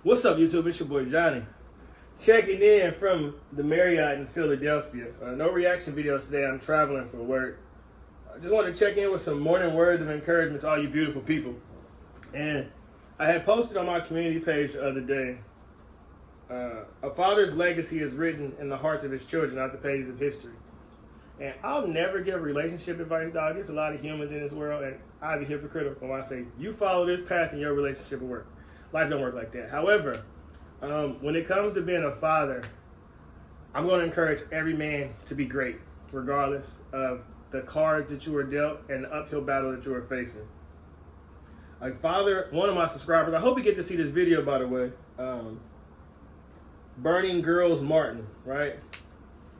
What's up, YouTube? It's your boy Johnny. Checking in from the Marriott in Philadelphia. No reaction videos today. I'm traveling for work. I just wanted to check in with some morning words of encouragement to all you beautiful people. And I had posted on my community page the other day, a father's legacy is written in the hearts of his children, not the pages of history. And I'll never give relationship advice, dog. There's a lot of humans in this world, and I'd be hypocritical when I say, you follow this path and your relationship will work. Life don't work like that. However, when it comes to being a father, I'm going to encourage every man to be great, regardless of the cards that you were dealt and the uphill battle that you are facing. Like father, one of my subscribers, I hope you get to see this video, by the way, Burning Girls Martin, right?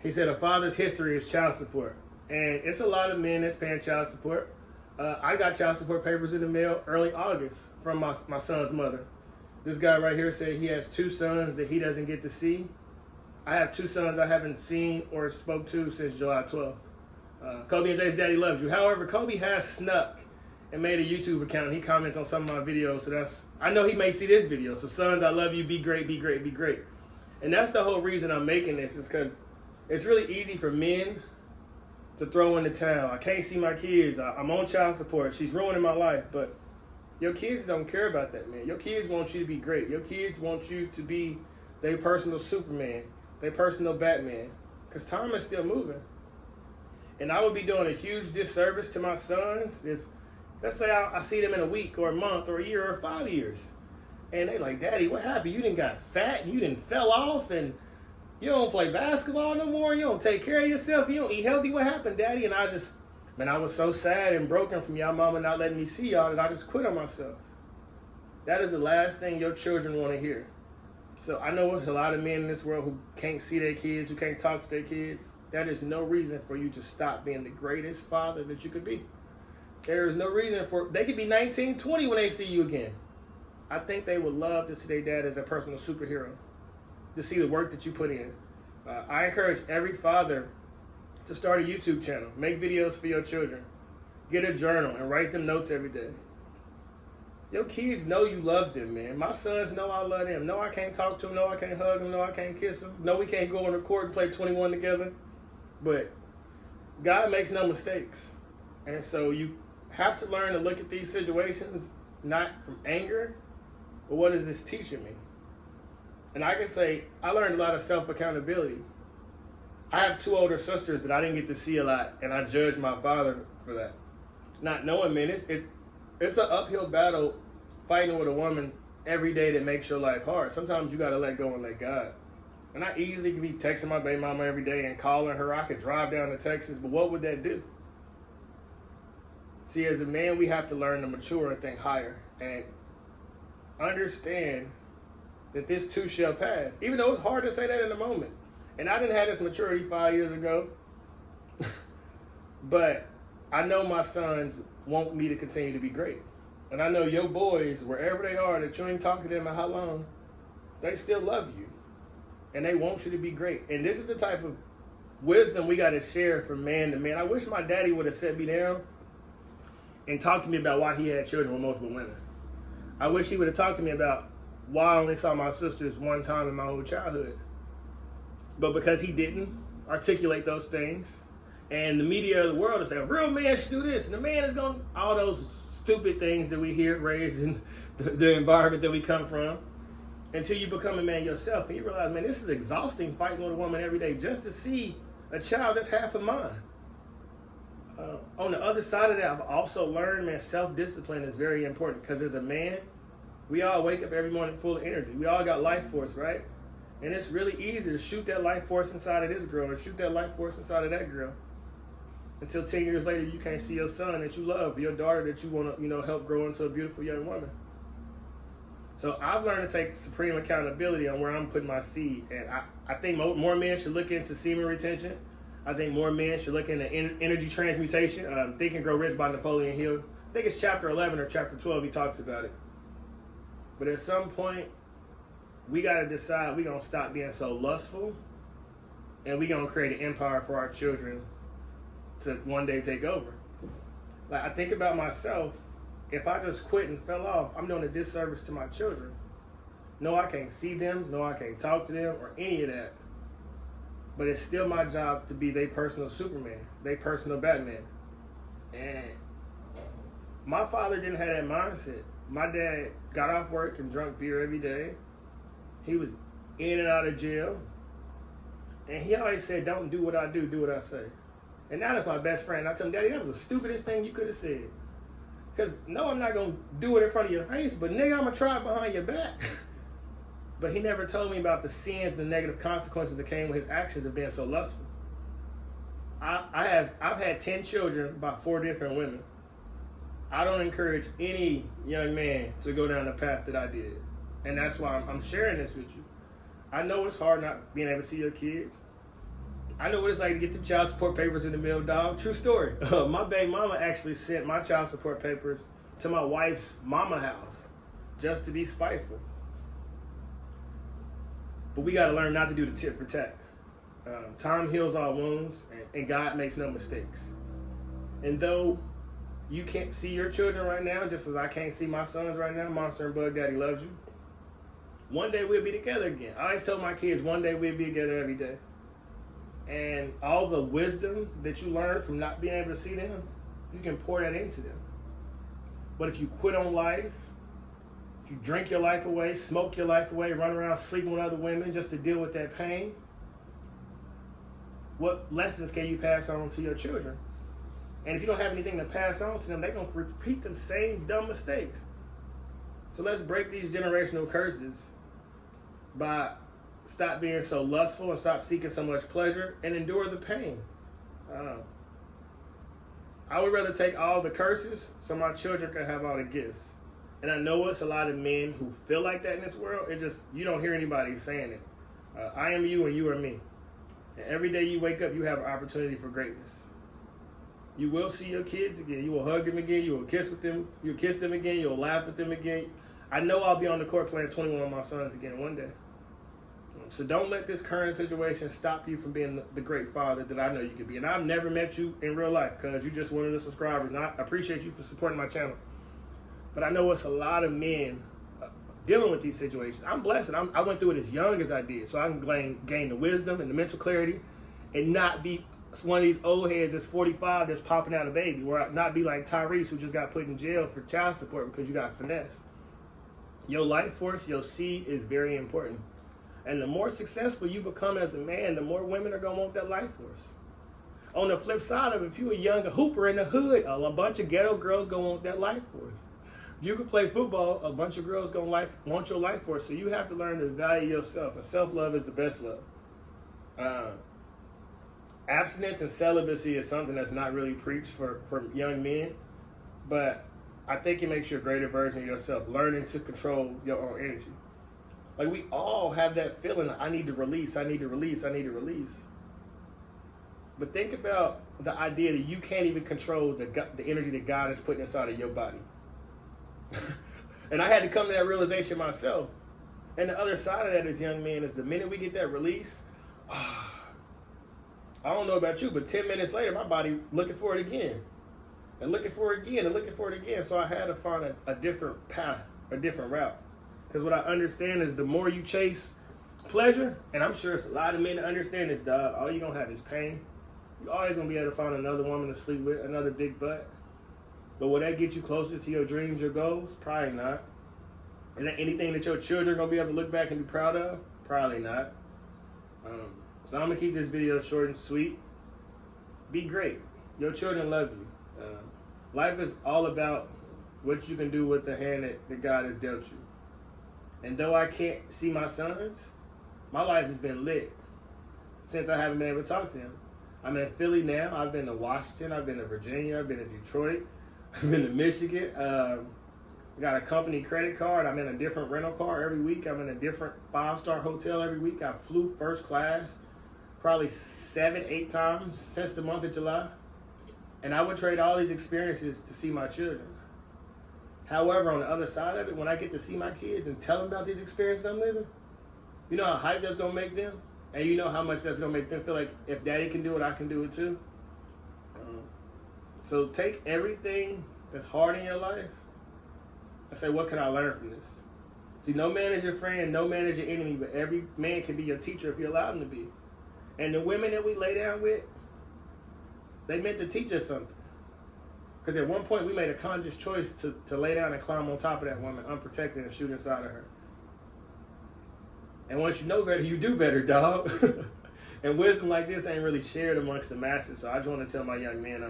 He said a father's history is child support. And it's a lot of men that's paying child support. I got child support papers in the mail early August from my son's mother. This guy right here said he has 2 sons that he doesn't get to see. I have 2 sons I haven't seen or spoke to since July 12th. Kobe and Jay's daddy loves you. However, Kobe has snuck and made a YouTube account. He comments on some of my videos, so I know he may see this video. So sons, I love you. Be great, be great, be great. And that's the whole reason I'm making this, is because it's really easy for men to throw in the towel. I can't see my kids. I'm on child support. She's ruining my life. But your kids don't care about that, man. Your kids want you to be great. Your kids want you to be their personal Superman, their personal Batman, because time is still moving. And I would be doing a huge disservice to my sons if, let's say I see them in a week or a month or a year or 5 years, and they like, Daddy, what happened? You done got fat and you done fell off and you don't play basketball no more. You don't take care of yourself. You don't eat healthy. What happened, Daddy? And I was so sad and broken from y'all mama not letting me see y'all that I just quit on myself. That is the last thing your children want to hear. So I know there's a lot of men in this world who can't see their kids, who can't talk to their kids. That is no reason for you to stop being the greatest father that you could be. There is no reason they could be 19, 20 when they see you again. I think they would love to see their dad as a personal superhero, to see the work that you put in. I encourage every father to start a YouTube channel. Make videos for your children. Get a journal and write them notes every day. Your kids know you love them, man. My sons know I love them. No, I can't talk to them. No, I can't hug them. No, I can't kiss them. No, we can't go on the court and play 21 together. But God makes no mistakes. And so you have to learn to look at these situations not from anger, but what is this teaching me? And I can say I learned a lot of self-accountability. I have 2 older sisters that I didn't get to see a lot, and I judge my father for that. Not knowing, man, it's an uphill battle fighting with a woman every day that makes your life hard. Sometimes you got to let go and let God. And I easily could be texting my baby mama every day and calling her. I could drive down to Texas, but what would that do? See, as a man, we have to learn to mature and think higher and understand that this too shall pass. Even though it's hard to say that in the moment. And I didn't have this maturity 5 years ago. But I know my sons want me to continue to be great. And I know your boys, wherever they are, that you ain't talking to them in how long, they still love you. And they want you to be great. And this is the type of wisdom we got to share from man to man. I wish my daddy would have set me down and talked to me about why he had children with multiple women. I wish he would have talked to me about why I only saw my sisters one time in my whole childhood. But because he didn't articulate those things, and the media of the world is saying, a real man should do this, and the man is going, all those stupid things that we hear raised in the environment that we come from, until you become a man yourself, and you realize, man, this is exhausting fighting with a woman every day just to see a child that's half of mine. On the other side of that, I've also learned, man, self-discipline is very important, because as a man, we all wake up every morning full of energy. We all got life force, right? And it's really easy to shoot that life force inside of this girl or shoot that life force inside of that girl. Until 10 years later, you can't see your son that you love, your daughter that you want to, help grow into a beautiful young woman. So I've learned to take supreme accountability on where I'm putting my seed. And I think more men should look into semen retention. I think more men should look into energy transmutation. Think and Grow Rich by Napoleon Hill. I think it's chapter 11 or chapter 12 he talks about it. But at some point, we got to decide we're going to stop being so lustful, and we're going to create an empire for our children to one day take over. Like, I think about myself. If I just quit and fell off, I'm doing a disservice to my children. No, I can't see them. No, I can't talk to them or any of that. But it's still my job to be their personal Superman, their personal Batman. And my father didn't have that mindset. My dad got off work and drank beer every day. He was in and out of jail. And he always said, don't do what I do what I say. And now that's my best friend. I tell him, Daddy, that was the stupidest thing you could have said. Because, no, I'm not going to do it in front of your face, but nigga, I'm going to try it behind your back. But he never told me about the sins, the negative consequences that came with his actions of being so lustful. I've had 10 children by 4 different women. I don't encourage any young man to go down the path that I did. And that's why I'm sharing this with you. I know it's hard not being able to see your kids. I know what it's like to get the child support papers in the mail, dog. True story. My baby mama actually sent my child support papers to my wife's mama house just to be spiteful. But we got to learn not to do the tit for tat. Time heals all wounds, and God makes no mistakes. And though you can't see your children right now, just as I can't see my sons right now, Monster and Bug Daddy loves you. One day we'll be together again. I always tell my kids, one day we'll be together every day. And all the wisdom that you learn from not being able to see them, you can pour that into them. But if you quit on life, if you drink your life away, smoke your life away, run around sleeping with other women just to deal with that pain, what lessons can you pass on to your children? And if you don't have anything to pass on to them, they're going to repeat them same dumb mistakes. So let's break these generational curses by stop being so lustful and stop seeking so much pleasure and endure the pain. I would rather take all the curses so my children can have all the gifts. And I know it's a lot of men who feel like that in this world. It just, you don't hear anybody saying it. I am you and you are me. And every day you wake up, you have an opportunity for greatness. You will see your kids again. You will hug them again. You will kiss with them. You'll kiss them again. You'll laugh with them again. I know I'll be on the court playing 21 with my sons again one day. So don't let this current situation stop you from being the great father that I know you can be. And I've never met you in real life because you're just one of the subscribers. And I appreciate you for supporting my channel. But I know it's a lot of men dealing with these situations. I'm blessed. I went through it as young as I did. So I can gain the wisdom and the mental clarity and not be one of these old heads that's 45 that's popping out a baby. Or not be like Tyrese who just got put in jail for child support because you got finessed. Your life force, your seed is very important. And the more successful you become as a man, the more women are going to want that life force. On the flip side of it, if you're a young hooper in the hood, a bunch of ghetto girls going to want that life force. If you can play football, a bunch of girls going to want your life force. So you have to learn to value yourself. And self-love is the best love. Abstinence and celibacy is something that's not really preached for young men. But I think it makes you a greater version of yourself. Learning to control your own energy. Like, we all have that feeling, I need to release, I need to release, I need to release. But think about the idea that you can't even control the energy that God is putting inside of your body. And I had to come to that realization myself. And the other side of that is, young men, is the minute we get that release, I don't know about you, but 10 minutes later, my body looking for it again. And looking for it again, and looking for it again. So I had to find a different path, a different route. Because what I understand is the more you chase pleasure, and I'm sure it's a lot of men that understand this, dog, all you're going to have is pain. You're always going to be able to find another woman to sleep with, another big butt. But will that get you closer to your dreams, your goals? Probably not. Is that anything that your children are going to be able to look back and be proud of? Probably not. So I'm going to keep this video short and sweet. Be great. Your children love you. Life is all about what you can do with the hand that God has dealt you. And though I can't see my sons, my life has been lit since I haven't been able to talk to them. I'm in Philly now. I've been to Washington. I've been to Virginia. I've been to Detroit. I've been to Michigan. I got a company credit card. I'm in a different rental car every week. I'm in a different 5-star hotel every week. I flew first class probably 7-8 times since the month of July. And I would trade all these experiences to see my children. However, on the other side of it, when I get to see my kids and tell them about these experiences I'm living, you know how hype that's going to make them? And you know how much that's going to make them feel like if daddy can do it, I can do it too. So take everything that's hard in your life and say, what can I learn from this? See, no man is your friend, no man is your enemy, but every man can be your teacher if you allow him to be. And the women that we lay down with, they meant to teach us something. Because at one point we made a conscious choice to lay down and climb on top of that woman unprotected and shoot inside of her. And once you know better, you do better, dog. And wisdom like this ain't really shared amongst the masses. So I just want to tell my young men,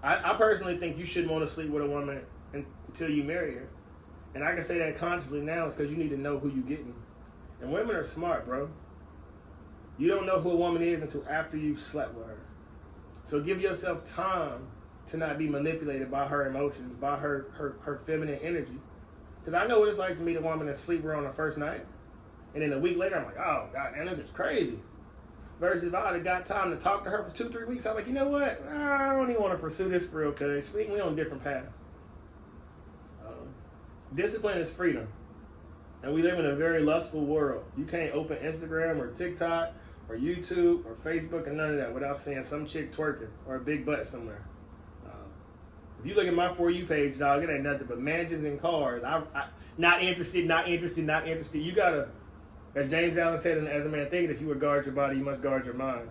I personally think you shouldn't want to sleep with a woman until you marry her. And I can say that consciously now is because you need to know who you're getting. And women are smart, bro. You don't know who a woman is until after you've slept with her. So give yourself time to not be manipulated by her emotions, by her feminine energy. Because I know what it's like to meet a woman and sleep with her on the first night. And then a week later, I'm like, oh, God, that nigga's crazy. Versus if I would have got time to talk to her for 2-3 weeks, I'm like, you know what? I don't even want to pursue this for real, because we on different paths. Discipline is freedom. And we live in a very lustful world. You can't open Instagram or TikTok or YouTube or Facebook or none of that without seeing some chick twerking or a big butt somewhere. If you look at my For You page, dog, it ain't nothing but mansions and cars. I not interested. You gotta, as James Allen said in As a Man Thinketh, if you would guard your body, you must guard your mind.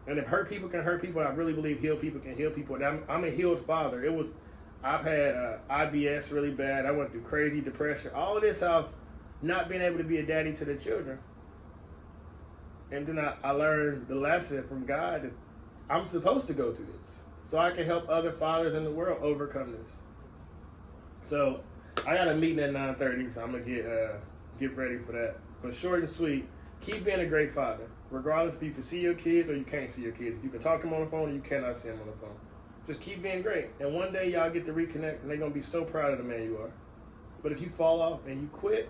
And if hurt people can hurt people, I really believe healed people can heal people. And I'm a healed father. I've had IBS really bad. I went through crazy depression. All of this, I've not been able to be a daddy to the children. And then I learned the lesson from God that I'm supposed to go through this, so I can help other fathers in the world overcome this. So I got a meeting at 9:30, so I'm gonna get ready for that. But short and sweet, keep being a great father, regardless if you can see your kids or you can't see your kids. If you can talk to them on the phone or you cannot see them on the phone. Just keep being great. And one day y'all get to reconnect and they're going to be so proud of the man you are. But if you fall off and you quit,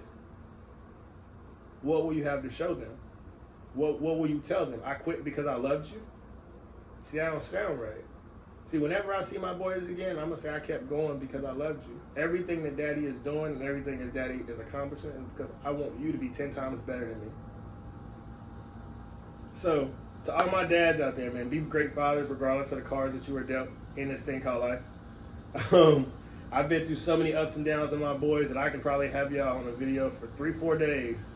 what will you have to show them? What will you tell them? I quit because I loved you? See, that don't sound right. See, whenever I see my boys again, I'm going to say I kept going because I loved you. Everything that daddy is doing and everything that daddy is accomplishing is because I want you to be 10 times better than me. So, to all my dads out there, man, be great fathers regardless of the cards that you were dealt in this thing called life. I've been through so many ups and downs of my boys that I can probably have y'all on a video for 3-4 days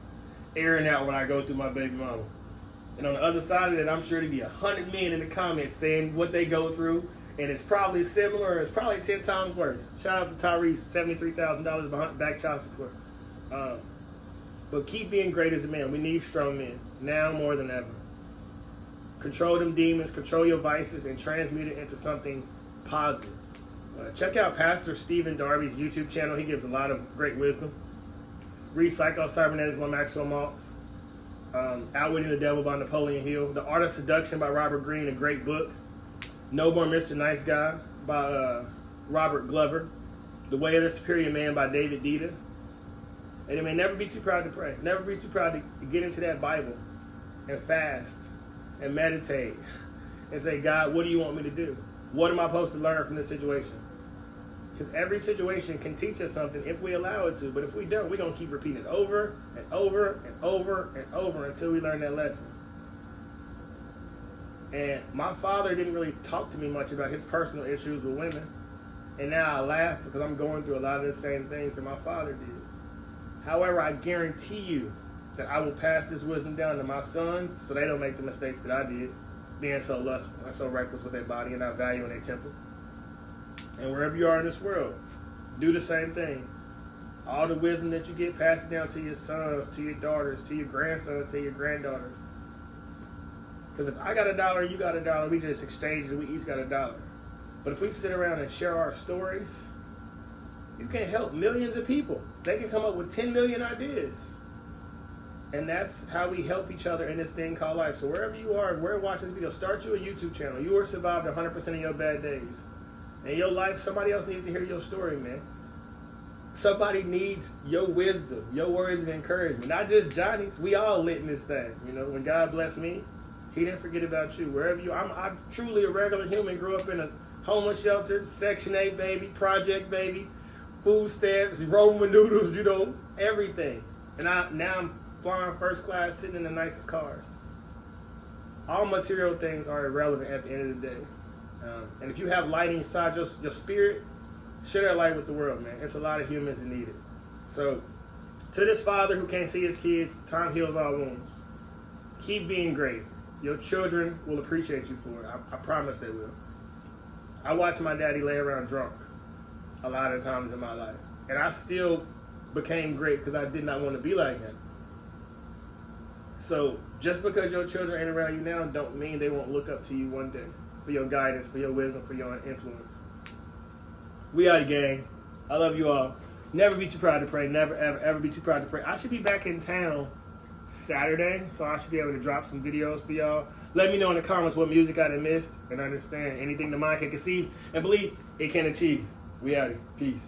airing out when I go through my baby mama. And on the other side of that, I'm sure there'll be 100 men in the comments saying what they go through, and it's probably similar, or it's probably 10 times worse. Shout out to Tyrese, $73,000 behind back child support. But keep being great as a man. We need strong men, now more than ever. Control them demons, control your vices, and transmute it into something positive. Check out Pastor Stephen Darby's YouTube channel. He gives a lot of great wisdom. Read Psycho-Cybernetics by Maxwell Maltz. Outwitting the Devil by Napoleon Hill. The Art of Seduction by Robert Greene, a great book. No More Mr. Nice Guy by Robert Glover. The Way of the Superior Man by David Dita. And I mean, never be too proud to pray. Never be too proud to get into that Bible and fast and meditate and say, God, what do you want me to do? What am I supposed to learn from this situation? Because every situation can teach us something if we allow it to. But if we don't, we're going to keep repeating it over and over and over and over until we learn that lesson. And my father didn't really talk to me much about his personal issues with women. And now I laugh because I'm going through a lot of the same things that my father did. However, I guarantee you that I will pass this wisdom down to my sons so they don't make the mistakes that I did, being so lustful and so reckless with their body and not valuing their temple. And wherever you are in this world, do the same thing. All the wisdom that you get, pass it down to your sons, to your daughters, to your grandsons, to your granddaughters. Because if I got $1, you got $1, we just exchange it, we each got $1. But if we sit around and share our stories, you can help millions of people. They can come up with 10 million ideas. And that's how we help each other in this thing called life. So wherever you are, wherever you're watching this video, start you a YouTube channel. You were survived 100% of your bad days. In your life, somebody else needs to hear your story, man. Somebody needs your wisdom, your words of encouragement. Not just Johnny's. We all lit in this thing. You know, when God blessed me, he didn't forget about you. Wherever you are, I'm truly a regular human. Grew up in a homeless shelter, Section 8 baby, project baby, food stamps, Roman noodles, you know, everything. And now I'm flying first class, sitting in the nicest cars. All material things are irrelevant at the end of the day. And if you have light inside your spirit, share that light with the world, man. It's a lot of humans that need it. So, to this father who can't see his kids, time heals all wounds. Keep being great. Your children will appreciate you for it. I promise they will. I watched my daddy lay around drunk a lot of times in my life. And I still became great because I did not want to be like him. So, just because your children ain't around you now don't mean they won't look up to you one day for your guidance, for your wisdom, for your influence. We are the gang. I love you all. Never be too proud to pray. Never, ever, ever be too proud to pray. I should be back in town Saturday, so I should be able to drop some videos for y'all. Let me know in the comments what music I done missed, and understand anything the mind can conceive and believe it can achieve. We out here. Peace.